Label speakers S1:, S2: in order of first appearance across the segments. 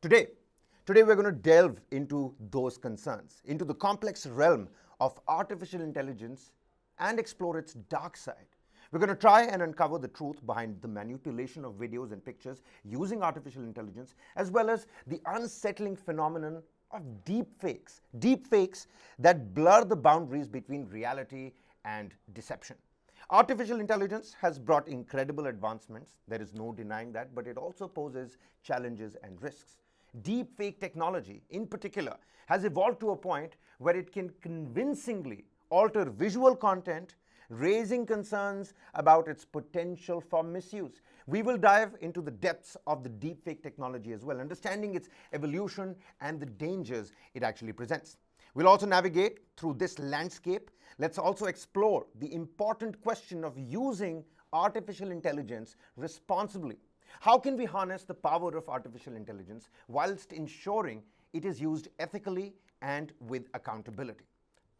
S1: Today, we're going to delve into those concerns, into the complex realm of artificial intelligence and explore its dark side. We're going to try and uncover the truth behind the manipulation of videos and pictures using artificial intelligence, as well as the unsettling phenomenon of deepfakes. Deepfakes that blur the boundaries between reality and deception. Artificial intelligence has brought incredible advancements, there is no denying that, but it also poses challenges and risks. Deepfake technology, in particular, has evolved to a point where it can convincingly alter visual content, raising concerns about its potential for misuse. We will dive into the depths of the deepfake technology as well, understanding its evolution and the dangers it actually presents. We'll also navigate through this landscape. Let's also explore the important question of using artificial intelligence responsibly. How can we harness the power of artificial intelligence whilst ensuring it is used ethically and with accountability?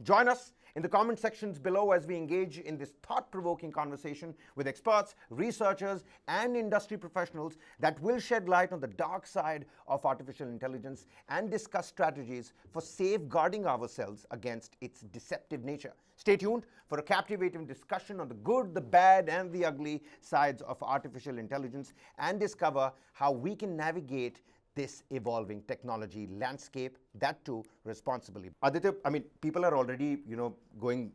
S1: Join us in the comment sections below as we engage in this thought-provoking conversation with experts, researchers, and industry professionals that will shed light on the dark side of artificial intelligence and discuss strategies for safeguarding ourselves against its deceptive nature. Stay tuned for a captivating discussion on the good, the bad, and the ugly sides of artificial intelligence and discover how we can navigate this evolving technology landscape, that too responsibly. Aditya, I mean, people are already, going,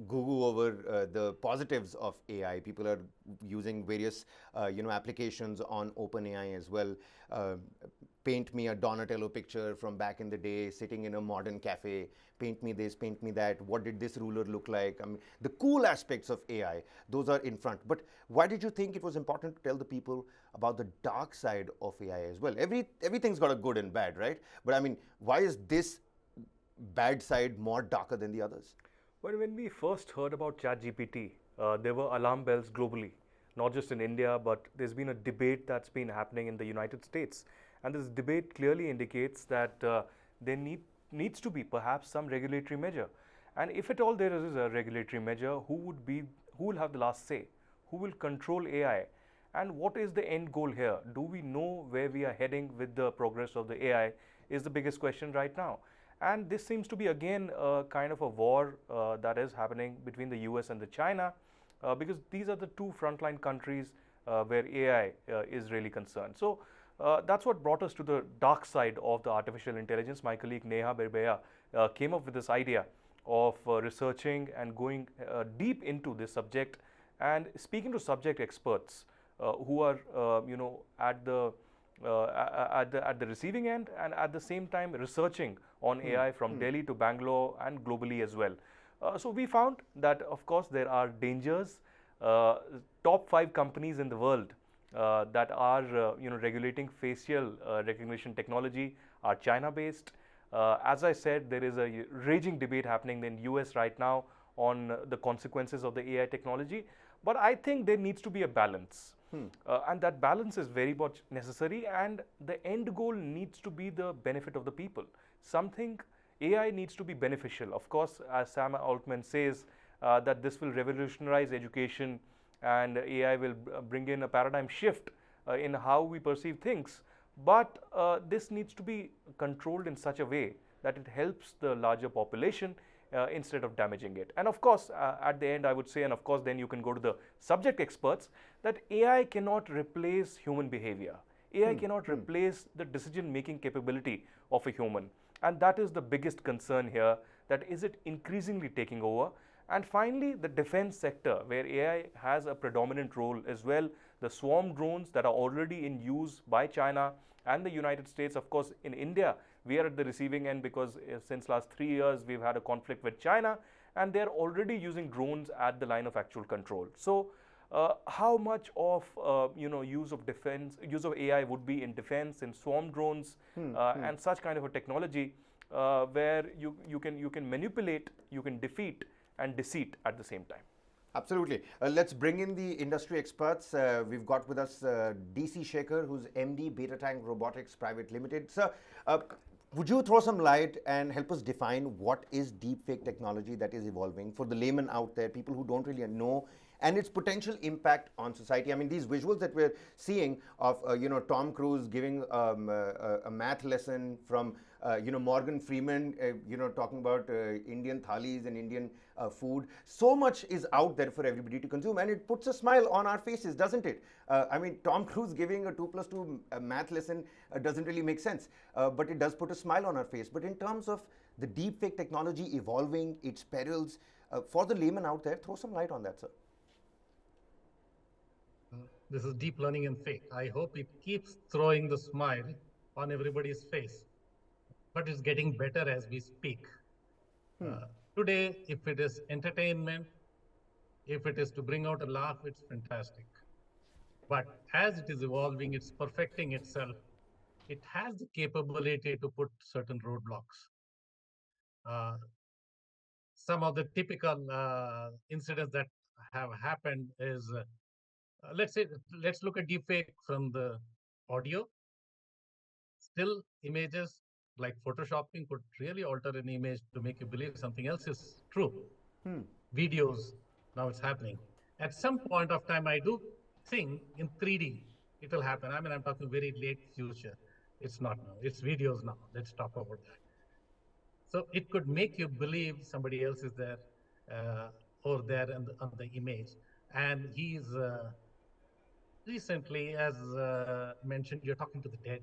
S1: Google over the positives of AI. People are using various, applications on OpenAI as well. Paint me a Donatello picture from back in the day, sitting in a modern cafe. Paint me this, paint me that. What did this ruler look like? I mean, the cool aspects of AI, those are in front. But why did you think it was important to tell the people about the dark side of AI as well? Everything's got a good and bad, right? But I mean, why is this bad side more darker than the others?
S2: Well, when we first heard about ChatGPT, there were alarm bells globally, not just in India, but there's been a debate that's been happening in the United States. And this debate clearly indicates that there needs to be perhaps some regulatory measure. And if at all there is a regulatory measure, who will have the last say? Who will control AI? And what is the end goal here? Do we know where we are heading with the progress of the AI is the biggest question right now. And this seems to be again a kind of a war that is happening between the US and the China because these are the two frontline countries where AI is really concerned. So that's what brought us to the dark side of the artificial intelligence. My colleague Neha Birbeya came up with this idea of researching and going deep into this subject and speaking to subject experts who are at the receiving end and at the same time researching on AI from Delhi to Bangalore and globally as well. So we found that of course there are dangers. Top 5 companies in the world that are regulating facial recognition technology are China-based. As I said, there is a raging debate happening in US right now on the consequences of the AI technology. But I think there needs to be a balance. And that balance is very much necessary, and the end goal needs to be the benefit of the people. Something AI needs to be beneficial. Of course, as Sam Altman says, that this will revolutionize education and AI will bring in a paradigm shift in how we perceive things. But this needs to be controlled in such a way that it helps the larger population instead of damaging it. And of course, at the end, I would say, and of course, then you can go to the subject experts, that AI cannot replace human behavior. AI cannot replace the decision-making capability of a human. And that is the biggest concern here, that is it increasingly taking over? And finally, the defense sector, where AI has a predominant role as well. The swarm drones that are already in use by China and the United States. Of course, in India, we are at the receiving end because since last 3 years, we've had a conflict with China, and they're already using drones at the line of actual control. So how much of use of AI would be in defense, in swarm drones, and such kind of a technology where you can manipulate, you can defeat and deceit at the same time.
S1: Absolutely. Let's bring in the industry experts. We've got with us DC Shekhar, who's MD Beta Tank Robotics Private Limited. Sir, would you throw some light and help us define what is deepfake technology that is evolving for the layman out there, people who don't really know and its potential impact on society. I mean, these visuals that we're seeing of Tom Cruise giving a math lesson from Morgan Freeman, talking about Indian thalis and Indian food. So much is out there for everybody to consume, and it puts a smile on our faces, doesn't it? I mean, Tom Cruise giving a 2+2 math lesson doesn't really make sense, but it does put a smile on our face. But in terms of the deepfake technology evolving, its perils, for the layman out there, throw some light on that, sir.
S3: This is deep learning and fake. I hope it keeps throwing the smile on everybody's face, but it's getting better as we speak. Today, if it is entertainment, if it is to bring out a laugh, it's fantastic. But as it is evolving, it's perfecting itself. It has the capability to put certain roadblocks. Some of the typical incidents that have happened is, let's look at deepfake from the audio. Still, images like photoshopping could really alter an image to make you believe something else is true. Videos, now it's happening. At some point of time, I do think in 3D it will happen. I mean, I'm talking very late future. It's not now. It's videos now. Let's talk about that. So it could make you believe somebody else is there or there on the image. And he's recently, as mentioned, you're talking to the dead.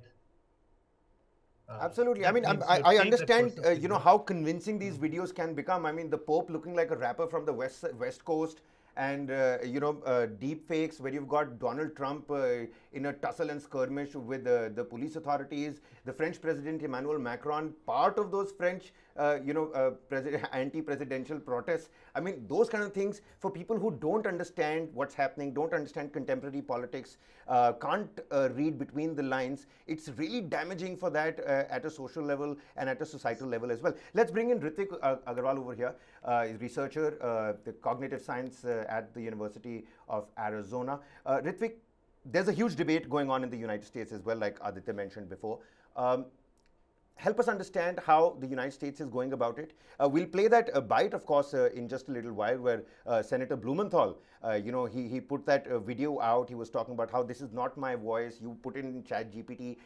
S1: Absolutely. I mean, I understand, how convincing these videos can become. I mean, the Pope looking like a rapper from the West Coast, and deep fakes where you've got Donald Trump in a tussle and skirmish with the police authorities, the French President Emmanuel Macron, part of those French anti-presidential protests. I mean, those kind of things, for people who don't understand what's happening, don't understand contemporary politics, can't read between the lines, it's really damaging for that at a social level and at a societal level as well. Let's bring in Ritvik Agarwal over here. He's a researcher, the cognitive science at the University of Arizona. Ritvik, there's a huge debate going on in the United States as well, like Aditya mentioned before. Help us understand how the United States is going about it. We'll play that bite, of course, in just a little while, where Senator Blumenthal, he put that video out. He was talking about how this is not my voice. You put it in ChatGPT.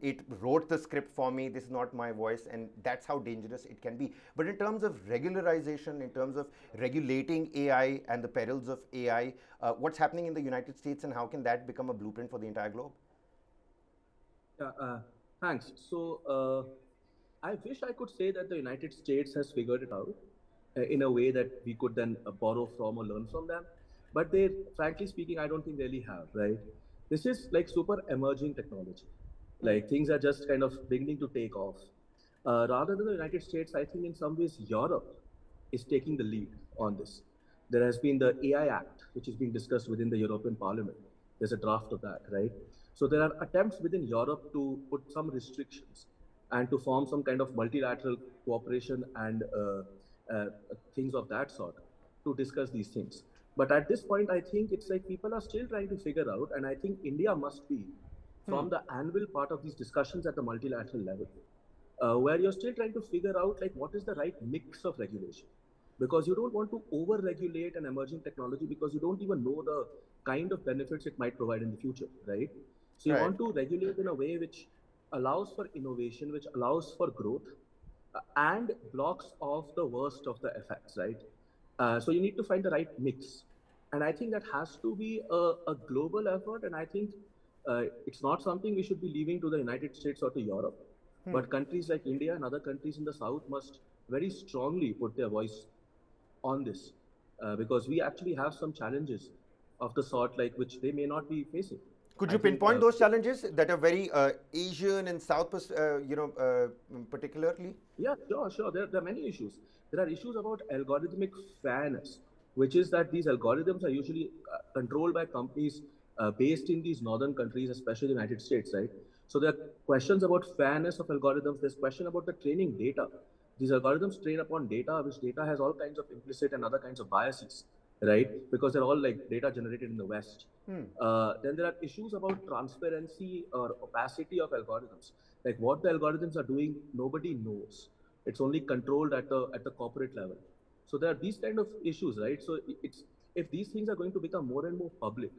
S1: It wrote the script for me. This is not my voice, and that's how dangerous it can be. But in terms of regularization, in terms of regulating AI and the perils of AI, what's happening in the United States, and how can that become a blueprint for the entire globe?
S4: Yeah, thanks. So I wish I could say that the United States has figured it out in a way that we could then borrow from or learn from them. But they, frankly speaking, I don't think really have, right? This is like super emerging technology. Like things are just kind of beginning to take off. Rather than the United States, I think in some ways Europe is taking the lead on this. There has been the AI Act, which is being discussed within the European Parliament. There's a draft of that, right? So there are attempts within Europe to put some restrictions and to form some kind of multilateral cooperation and things of that sort to discuss these things. But at this point, I think it's like people are still trying to figure out, and I think India must be from the anvil part of these discussions at the multilateral level, where you're still trying to figure out like what is the right mix of regulation, because you don't want to over-regulate an emerging technology because you don't even know the kind of benefits it might provide in the future, right? So you
S1: Right.
S4: want to regulate in a way which allows for innovation, which allows for growth, and blocks off the worst of the effects, right? So you need to find the right mix. And I think that has to be a global effort. And I think it's not something we should be leaving to the United States or to Europe. But countries like India and other countries in the South must very strongly put their voice on this, because we actually have some challenges of the sort like which they may not be facing.
S1: Could
S4: I
S1: you
S4: think,
S1: pinpoint those challenges that are very Asian and South, particularly?
S4: Yeah, sure. There are many issues. There are issues about algorithmic fairness, which is that these algorithms are usually controlled by companies based in these northern countries, especially the United States, right? So there are questions about fairness of algorithms. There's question about the training data. These algorithms train upon data, which data has all kinds of implicit and other kinds of biases, right? Because they're all like data generated in the West. Then there are issues about transparency or opacity of algorithms. Like what the algorithms are doing, nobody knows. It's only controlled at the corporate level. So there are these kind of issues, right? So if these things are going to become more and more public,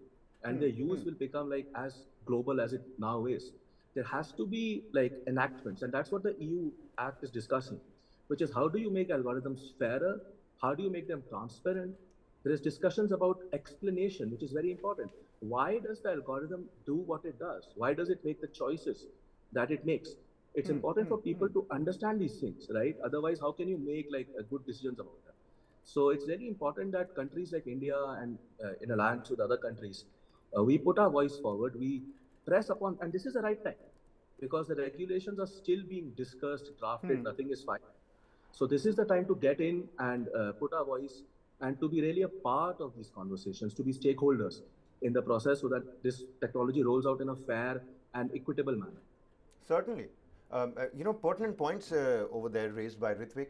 S4: and their use will become like as global as it now is, there has to be like enactments, and that's what the EU Act is discussing, which is how do you make algorithms fairer? How do you make them transparent? There is discussions about explanation, which is very important. Why does the algorithm do what it does? Why does it make the choices that it makes? It's important for people to understand these things, right? Otherwise, how can you make like good decisions about them? So it's very important that countries like India and in alliance with other countries, we put our voice forward. We press upon, and this is the right time because the regulations are still being discussed, drafted. Nothing is final. So this is the time to get in and put our voice and to be really a part of these conversations, to be stakeholders in the process so that this technology rolls out in a fair and equitable manner.
S1: Certainly. Pertinent points over there raised by Ritvik.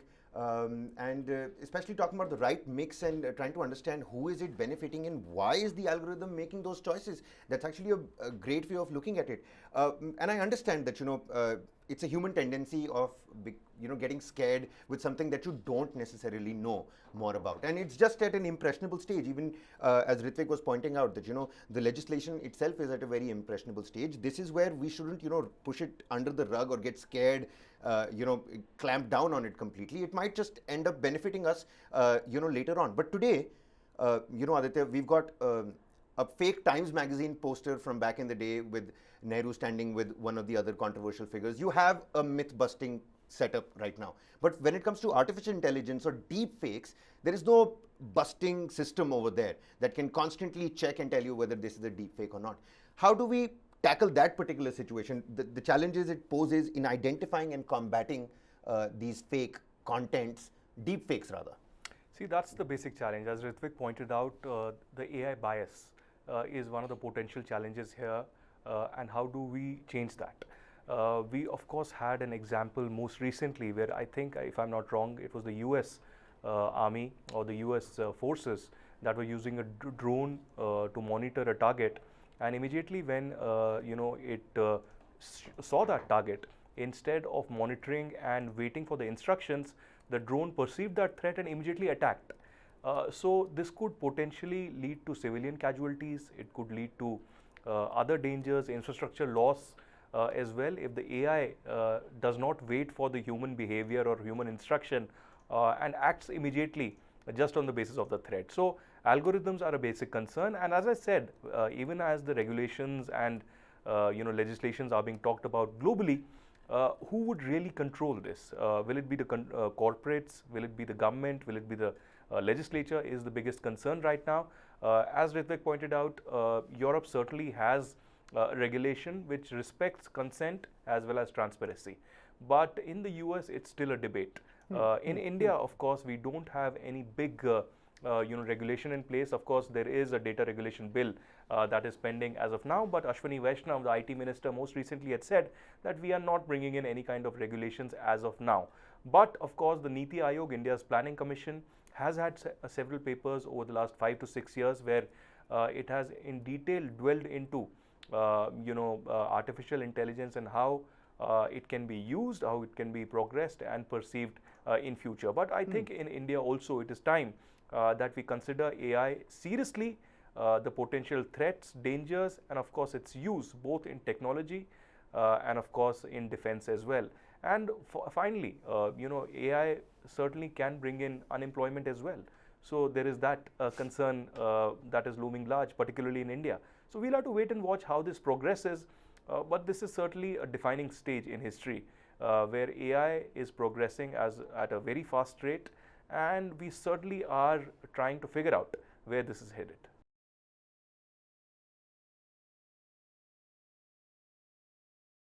S1: And especially talking about the right mix and trying to understand who is it benefiting and why is the algorithm making those choices. That's actually a great way of looking at it. And I understand that, it's a human tendency of, getting scared with something that you don't necessarily know more about. And it's just at an impressionable stage, even as Ritvik was pointing out that, the legislation itself is at a very impressionable stage. This is where we shouldn't, push it under the rug or get scared, clamp down on it completely. It might just end up benefiting us, later on. But today, Aditya, we've got a fake Times magazine poster from back in the day with Nehru standing with one of the other controversial figures. You have a myth-busting setup right now. But when it comes to artificial intelligence or deep fakes, there is no busting system over there that can constantly check and tell you whether this is a deep fake or not. How do we tackle that particular situation? The challenges it poses in identifying and combating these fake contents, deep fakes rather.
S2: See, that's the basic challenge. As Ritvik pointed out, the AI bias is one of the potential challenges here. And how do we change that? We, of course, had an example most recently where I think, if I'm not wrong, it was the US Army or the US forces that were using a drone to monitor a target. And immediately when, it saw that target, instead of monitoring and waiting for the instructions, the drone perceived that threat and immediately attacked. So this could potentially lead to civilian casualties. It could lead to other dangers, infrastructure loss as well, if the AI does not wait for the human behavior or human instruction and acts immediately just on the basis of the threat. So algorithms are a basic concern, and as I said, even as the regulations and legislations are being talked about globally, who would really control this? Will it be the corporates? Will it be the government? Will it be the legislature? Is the biggest concern right now. As Ritvik pointed out, Europe certainly has regulation which respects consent as well as transparency. But in the US, it's still a debate. In India, of course, we don't have any big regulation in place. Of course, there is a data regulation bill that is pending as of now, but Ashwini Vaishnav, the IT minister, most recently had said that we are not bringing in any kind of regulations as of now. But of course, the Niti Aayog, India's planning commission, has had several papers over the last 5 to 6 years where it has in detail dwelled into artificial intelligence and how it can be used, how it can be progressed and perceived in future. But I think in India also it is time that we consider AI seriously, the potential threats, dangers, and of course its use both in technology and of course in defense as well. And finally, AI certainly can bring in unemployment as well. So there is that concern that is looming large, particularly in India. So we'll have to wait and watch how this progresses. But this is certainly a defining stage in history where AI is progressing at a very fast rate, and we certainly are trying to figure out where this is headed.